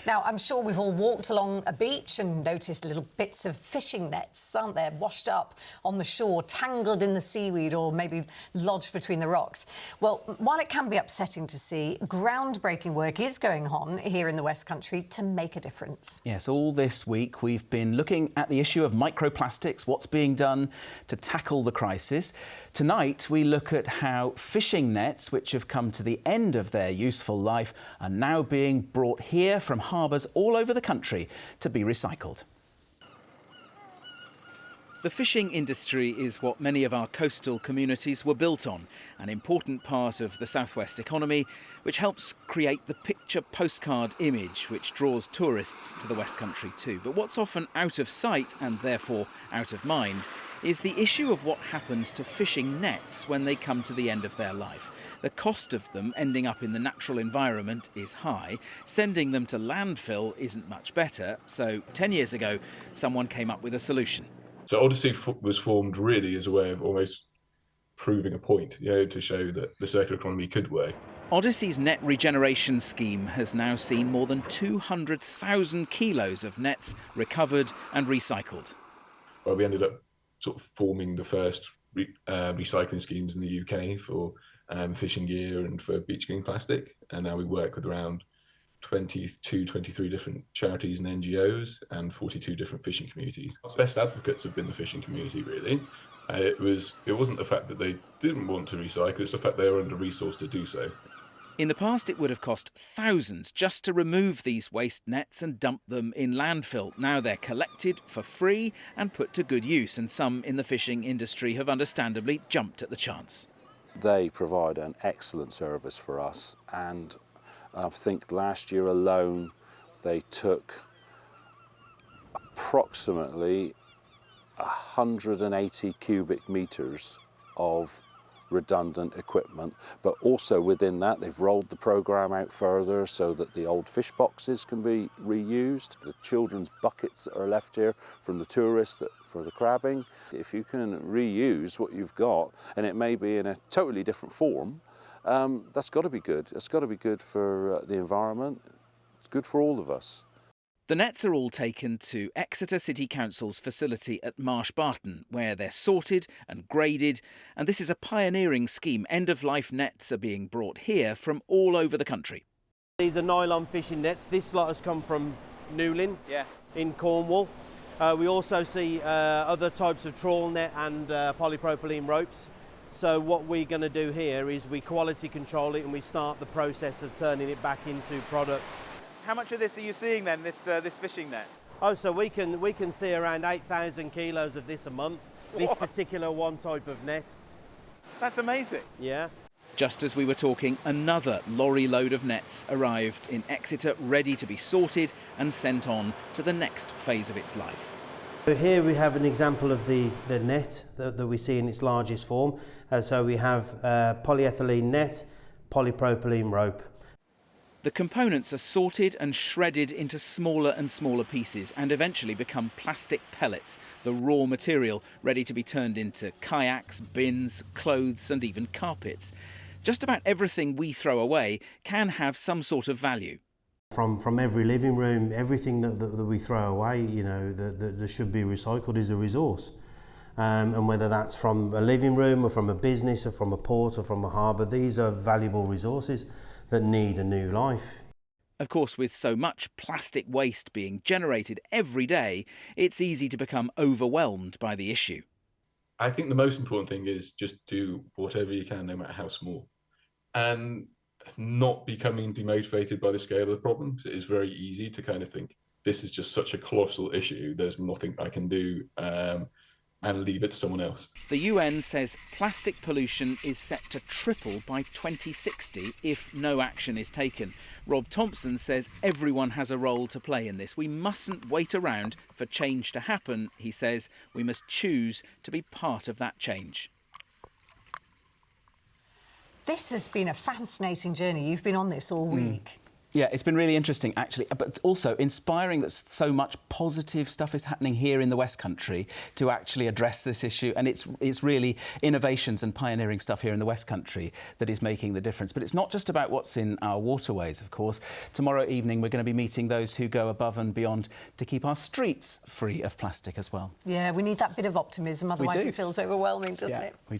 Now, I'm sure we've all walked along a beach and noticed little bits of fishing nets, aren't there, washed up on the shore, tangled in the seaweed or maybe lodged between the rocks. Well, while it can be upsetting to see, groundbreaking work is going on here in the West Country to make a difference. Yes, all this week we've been looking at the issue of microplastics, what's being done to tackle the crisis. Tonight we look at how fishing nets, which have come to the end of their useful life, are now being brought here from harbours all over the country to be recycled. The fishing industry is what many of our coastal communities were built on, an important part of the southwest economy, which helps create the picture postcard image which draws tourists to the West Country too. But what's often out of sight and therefore out of mind is the issue of what happens to fishing nets when they come to the end of their life. The cost of them ending up in the natural environment is high. Sending them to landfill isn't much better. So 10 years ago, someone came up with a solution. So Odyssey was formed really as a way of almost proving a point, to show that the circular economy could work. Odyssey's Net Regeneration scheme has now seen more than 200,000 kilos of nets recovered and recycled. Well, we ended up sort of forming the first recycling schemes in the UK for fishing gear and for beach clean plastic, and now we work with around 23 different charities and NGOs and 42 different fishing communities. Our best advocates have been the fishing community, really. It wasn't the fact that they didn't want to recycle, it's the fact they were under-resourced to do so. In the past, it would have cost thousands just to remove these waste nets and dump them in landfill. Now they're collected for free and put to good use, and some in the fishing industry have understandably jumped at the chance. They provide an excellent service for us, and I think last year alone they took approximately 180 cubic metres of redundant equipment, but also within that they've rolled the programme out further so that the old fish boxes can be reused, the children's buckets that are left here from the tourists for the crabbing. If you can reuse what you've got, and it may be in a totally different form, that's got to be good. It's got to be good for the environment. It's good for all of us. The nets are all taken to Exeter City Council's facility at Marsh Barton, where they're sorted and graded. And this is a pioneering scheme. End-of-life nets are being brought here from all over the country. These are nylon fishing nets. This lot has come from Newlyn in Cornwall. We also see other types of trawl net and polypropylene ropes. So what we're going to do here is we quality control it and we start the process of turning it back into products. How much of this are you seeing then, this fishing net? Oh, so we can see around 8,000 kilos of this a month, this particular one type of net. That's amazing. Yeah. Just as we were talking, another lorry load of nets arrived in Exeter, ready to be sorted and sent on to the next phase of its life. So here we have an example of the net that we see in its largest form. So we have polyethylene net, polypropylene rope. The components are sorted and shredded into smaller and smaller pieces and eventually become plastic pellets, the raw material ready to be turned into kayaks, bins, clothes and even carpets. Just about everything we throw away can have some sort of value. From every living room, everything that we throw away, that should be recycled is a resource. And whether that's from a living room or from a business or from a port or from a harbour, these are valuable resources that need a new life. Of course, with so much plastic waste being generated every day, it's easy to become overwhelmed by the issue. I think the most important thing is just do whatever you can, no matter how small. And not becoming demotivated by the scale of the problem. It is very easy to kind of think, this is just such a colossal issue, there's nothing I can do, and leave it to someone else. The UN says plastic pollution is set to triple by 2060 if no action is taken. Rob Thompson says everyone has a role to play in this. We mustn't wait around for change to happen, he says. We must choose to be part of that change. This has been a fascinating journey. You've been on this all week. Yeah, it's been really interesting, actually, but also inspiring that so much positive stuff is happening here in the West Country to actually address this issue. And it's really innovations and pioneering stuff here in the West Country that is making the difference. But it's not just about what's in our waterways, of course. Tomorrow evening, we're going to be meeting those who go above and beyond to keep our streets free of plastic as well. Yeah, we need that bit of optimism, otherwise it feels overwhelming, doesn't it? We